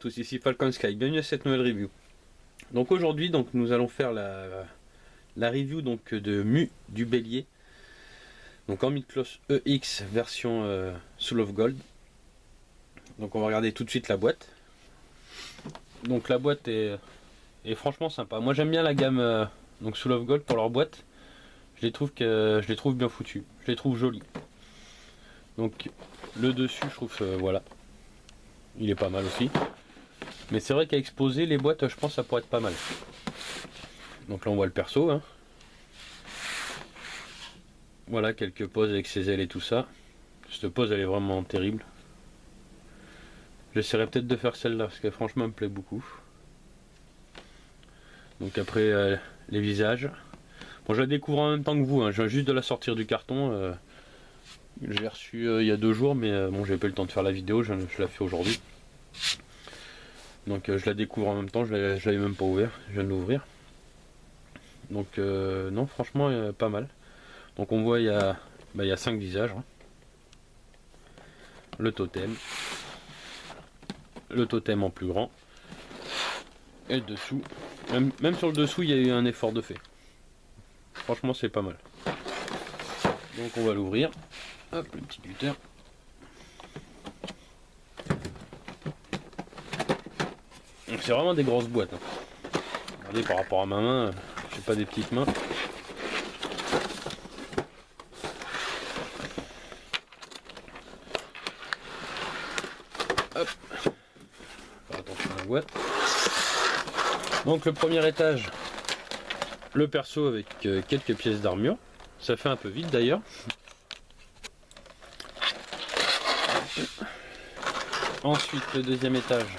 tous, ici Falcon Sky, bienvenue à cette nouvelle review. Donc aujourd'hui nous allons faire la review donc, de Mu du Bélier. Donc en Mid-Close EX version Soul of Gold. Donc on va regarder tout de suite la boîte. Donc la boîte est franchement sympa. Moi j'aime bien la gamme donc Soul of Gold pour leur boîte. Je les trouve bien foutues. Je les trouve jolies. Donc le dessus je trouve voilà. Il est pas mal aussi. Mais c'est vrai qu'à exposer les boîtes, je pense que ça pourrait être pas mal. Donc là on voit le perso. Hein. Voilà quelques poses avec ses ailes et tout ça. Cette pose elle est vraiment terrible. J'essaierai peut-être de faire celle-là parce que franchement elle me plaît beaucoup. Donc après les visages. Bon, je la découvre en même temps que vous. Hein. Je viens juste de la sortir du carton. Je l'ai reçue il y a 2 jours, mais bon, j'ai pas eu le temps de faire la vidéo. Je la fais aujourd'hui. Donc je la découvre en même temps. Je l'avais même pas ouvert. Je viens de l'ouvrir. Donc non, franchement, pas mal. Donc on voit il y a 5 visages. Hein. Le totem en plus grand, et le dessous, même sur le dessous il y a eu un effort de fait. Franchement c'est pas mal. Donc on va l'ouvrir. Hop, le petit cutter. Donc c'est vraiment des grosses boîtes. Hein. Regardez par rapport à ma main, j'ai pas des petites mains. Hop. Faire attention à la boîte. Donc le premier étage, le perso avec quelques pièces d'armure. Ça fait un peu vite d'ailleurs. Ensuite le deuxième étage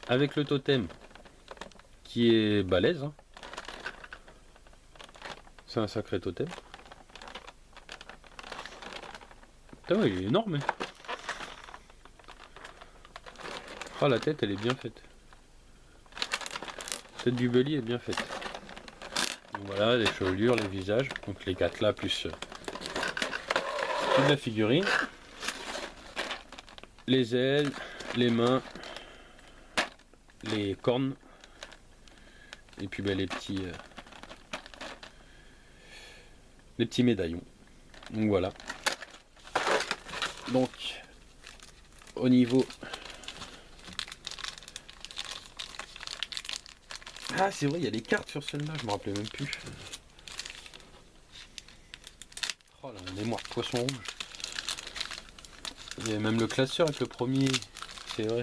avec le totem qui est balèze. Hein. C'est un sacré totem. Putain, ouais, il est énorme. Ah, la tête elle est bien faite. La tête du bélier est bien faite. Donc, voilà les chevelures, les visages, donc les 4 là plus toute la figurine. Les ailes, les mains, les cornes, et puis les petits médaillons. Donc voilà. Donc au niveau, ah c'est vrai il y a les cartes sur celle-là, je me rappelais même plus. Oh la mémoire de poisson rouge. Il y a même le classeur avec le premier, c'est vrai.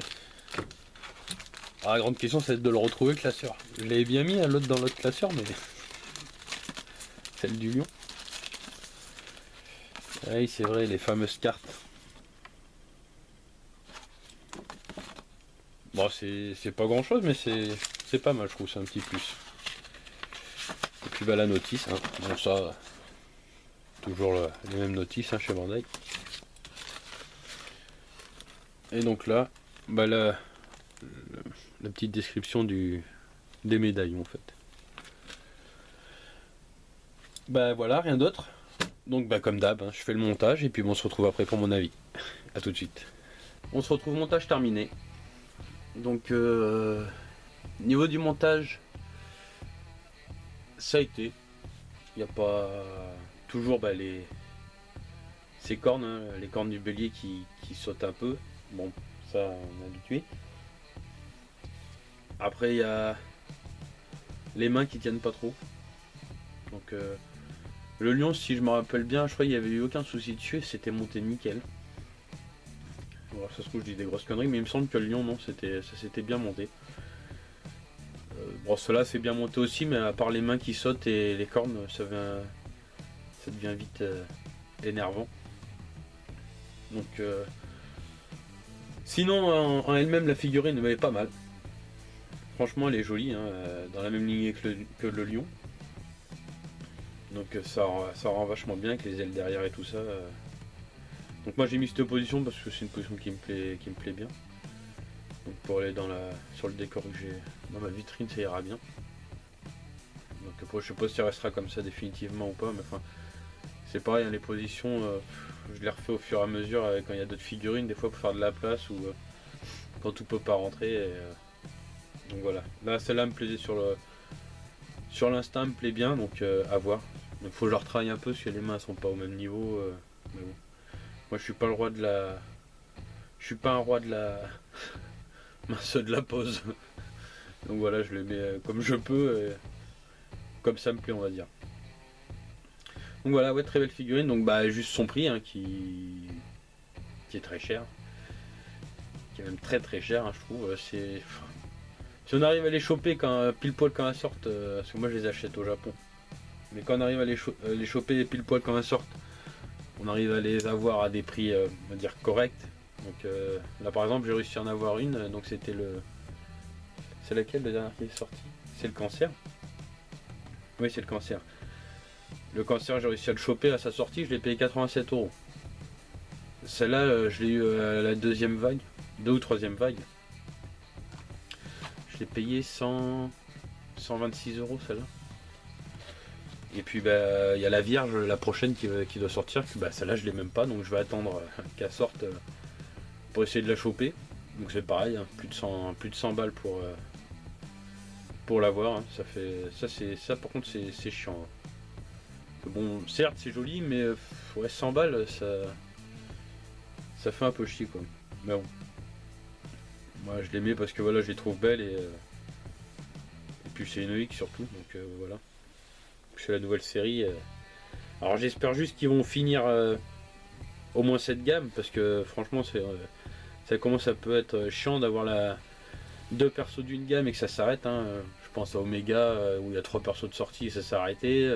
Ah, la grande question c'est de le retrouver le classeur. Je l'avais bien mis à l'autre dans l'autre classeur, mais celle du lion. Ah oui c'est vrai, les fameuses cartes. Bon c'est pas grand chose mais c'est pas mal je trouve, c'est un petit plus. Et puis la notice, hein. Bon ça, toujours les mêmes notices hein, chez Bandai. Et donc là, la petite description des médaillons en fait. Voilà, rien d'autre. Donc comme d'hab, hein, je fais le montage et puis on se retrouve après pour mon avis. A tout de suite. On se retrouve, montage terminé. Donc niveau du montage, ça a été. Il n'y a pas toujours ces cornes, hein, les cornes du bélier qui sautent un peu. Bon, ça on est habitué. Après il y a les mains qui tiennent pas trop. Donc le lion, si je me rappelle bien, je crois qu'il n'y avait eu aucun souci dessus, c'était monté nickel. Bon, ça se trouve je dis des grosses conneries, mais il me semble que le lion non, ça s'était bien monté. Bon cela c'est bien monté aussi, mais à part les mains qui sautent et les cornes, ça devient vite énervant. Donc sinon en elle-même la figurine elle est pas mal. Franchement elle est jolie, hein, dans la même lignée que le lion. Donc ça rend vachement bien avec les ailes derrière et tout ça. Donc moi j'ai mis cette position parce que c'est une position qui me plaît bien. Donc pour aller sur le décor que j'ai dans ma vitrine ça ira bien. Donc après, je sais pas si ça restera comme ça définitivement ou pas, mais enfin c'est pareil, hein, les positions je les refais au fur et à mesure quand il y a d'autres figurines, des fois pour faire de la place ou quand tout peut pas rentrer. Donc voilà. Là, celle-là me plaisait sur l'instinct, me plaît bien, donc à voir. Donc faut que je retravaille un peu parce que les mains sont pas au même niveau. Mais bon. Moi, je suis pas le roi de la. Je suis pas un roi de la mince de la pose. Donc voilà, je le mets comme je peux, comme ça me plaît, on va dire. Donc voilà, ouais, très belle figurine. Donc bah juste son prix hein, qui est très cher, qui est même très très cher, hein, je trouve. C'est si on arrive à les choper quand pile poil quand elles sortent, parce que moi je les achète au Japon. Mais quand on arrive à les choper pile poil quand elles sortent, on arrive à les avoir à des prix, on va dire corrects. Donc là par exemple j'ai réussi à en avoir une, donc c'était c'est laquelle le dernier qui est sorti? C'est le cancer. Oui, c'est le cancer. Le cancer, j'ai réussi à le choper à sa sortie, je l'ai payé 87 euros. Celle-là, je l'ai eu à la deuxième vague, deux ou troisième vague. Je l'ai payé 126 euros celle-là. Et puis bah, il y a la Vierge, la prochaine qui doit sortir. Bah, celle-là, je l'ai même pas, donc je vais attendre qu'elle sorte pour essayer de la choper. Donc c'est pareil, hein, plus de 100 balles pour l'avoir. Hein. Ça par contre c'est chiant. Hein. Bon, certes c'est joli, mais ouais, 100 balles, ça fait un peu chier quoi. Mais bon, moi je l'aimais parce que voilà, je les trouve belles et puis c'est une X surtout, donc voilà. C'est la nouvelle série. Alors j'espère juste qu'ils vont finir au moins cette gamme parce que franchement ça commence à peut être chiant d'avoir deux persos d'une gamme et que ça s'arrête. Hein. Je pense à Omega où il y a trois persos de sortie et ça s'est arrêté.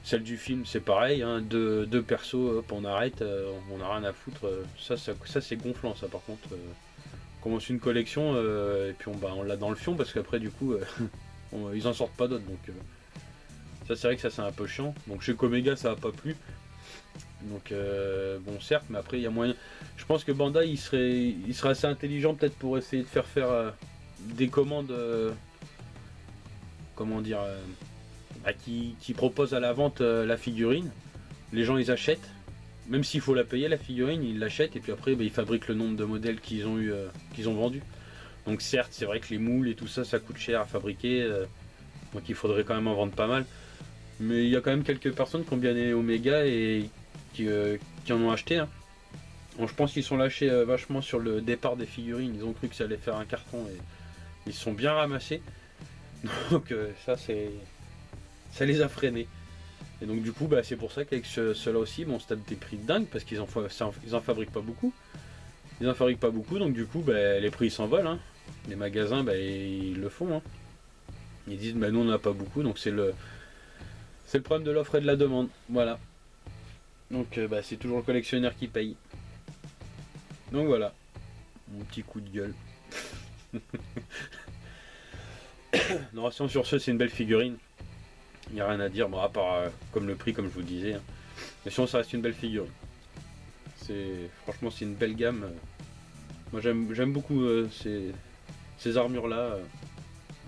Celle du film c'est pareil, hein. Deux persos, hop, on arrête, on n'a rien à foutre. Ça c'est gonflant ça par contre. On commence une collection et puis on l'a dans le fion parce qu'après du coup ils en sortent pas d'autres donc ça c'est vrai que ça c'est un peu chiant. Donc chez Omega ça a pas plu. Donc bon certes mais après il y a moyen. Je pense que Bandai il serait assez intelligent peut-être pour essayer de faire des commandes comment dire qui propose à la vente la figurine. Les gens ils achètent, même s'il faut la payer la figurine, ils l'achètent et puis après ils fabriquent le nombre de modèles qu'ils ont vendus. Donc certes c'est vrai que les moules et tout ça coûte cher à fabriquer, donc il faudrait quand même en vendre pas mal. Mais il y a quand même quelques personnes qui ont bien aimé Omega et qui en ont acheté. Hein. Donc, je pense qu'ils sont lâchés vachement sur le départ des figurines, ils ont cru que ça allait faire un carton et ils se sont bien ramassés. Donc ça les a freinés. Et donc du coup bah, c'est pour ça qu'avec ceux-là aussi bon, on se tape des prix de dingue parce qu'ils en fabriquent pas beaucoup. Ils en fabriquent pas beaucoup donc du coup bah, les prix s'envolent. Hein. Les magasins bah, ils le font. Hein. Ils disent bah, nous on n'a pas beaucoup donc c'est le problème de l'offre et de la demande. Voilà. Donc bah, c'est toujours le collectionneur qui paye. Donc voilà. Mon petit coup de gueule. Non, sur ce c'est une belle figurine. Il n'y a rien à dire, bon, à part comme le prix, comme je vous disais. Hein. Mais sinon, ça reste une belle figure. Franchement, c'est une belle gamme. Moi, j'aime beaucoup ces armures-là.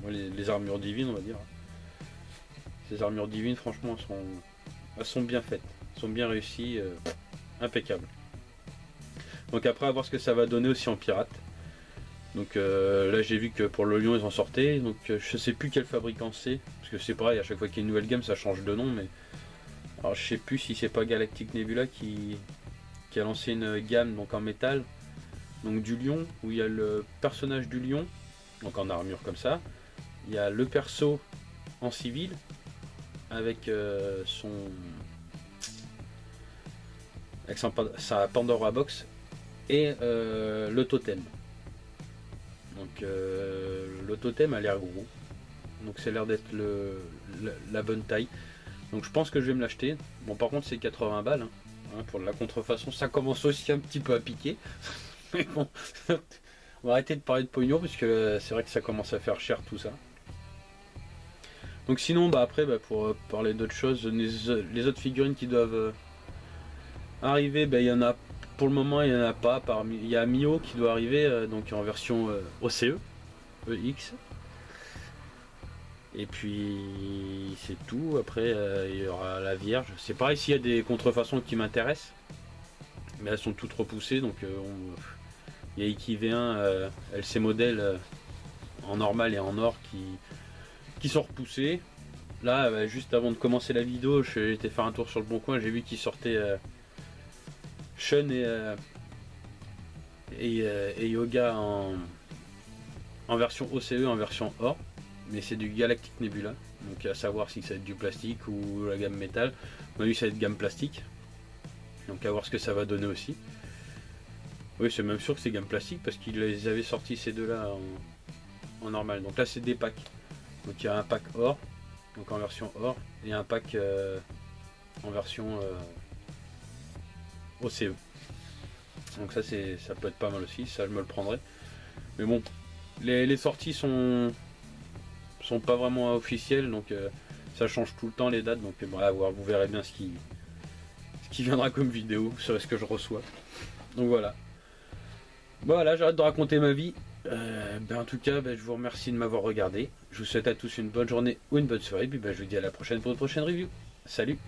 Les armures divines, on va dire. Ces armures divines, franchement, elles sont bien faites. Elles sont bien réussies. Impeccables. Donc après, à voir ce que ça va donner aussi en pirate. Donc là j'ai vu que pour le Lion ils en sortaient, donc je sais plus quel fabricant c'est, parce que c'est pareil, à chaque fois qu'il y a une nouvelle gamme ça change de nom, mais alors je sais plus si c'est pas Galactic Nebula qui a lancé une gamme donc en métal, donc du Lion, où il y a le personnage du Lion, donc en armure comme ça, il y a le perso en civil, avec sa Pandora Box, et le totem. Donc le totem a l'air gros, donc ça a l'air d'être la bonne taille. Donc je pense que je vais me l'acheter. Bon par contre c'est 80 balles. Hein, pour la contrefaçon ça commence aussi un petit peu à piquer. Mais bon, on va arrêter de parler de pognon parce que c'est vrai que ça commence à faire cher tout ça. Donc sinon bah après bah, pour parler d'autres choses, les autres figurines qui doivent arriver, bah, il y en a. Pour le moment, il n'y en a pas. Il y a Mio qui doit arriver donc en version OCE, EX. Et puis c'est tout. Après, il y aura la Vierge. C'est pareil s'il y a des contrefaçons qui m'intéressent. Mais elles sont toutes repoussées. Donc Il y a Iki V1 LC modèle en normal et en or qui sont repoussés. Là, juste avant de commencer la vidéo, j'ai été faire un tour sur le bon coin, j'ai vu qu'il sortait Shun et Yoga en version OCE, en version or, mais c'est du Galactic Nebula, donc à savoir si ça va être du plastique ou la gamme métal. On a vu ça va être gamme plastique, donc à voir ce que ça va donner aussi. Oui, c'est même sûr que c'est gamme plastique parce qu'ils les avaient sortis ces deux-là en normal. Donc là, c'est des packs. Donc il y a un pack or, donc en version or, et un pack en version OCE. Donc ça peut être pas mal aussi, ça je me le prendrai. Mais bon, les sorties sont pas vraiment officielles, donc ça change tout le temps les dates. Donc voilà, vous verrez bien ce qui viendra comme vidéo sur ce que je reçois. Donc voilà. Voilà, j'arrête de raconter ma vie. En tout cas, je vous remercie de m'avoir regardé. Je vous souhaite à tous une bonne journée ou une bonne soirée. Puis je vous dis à la prochaine pour une prochaine review. Salut!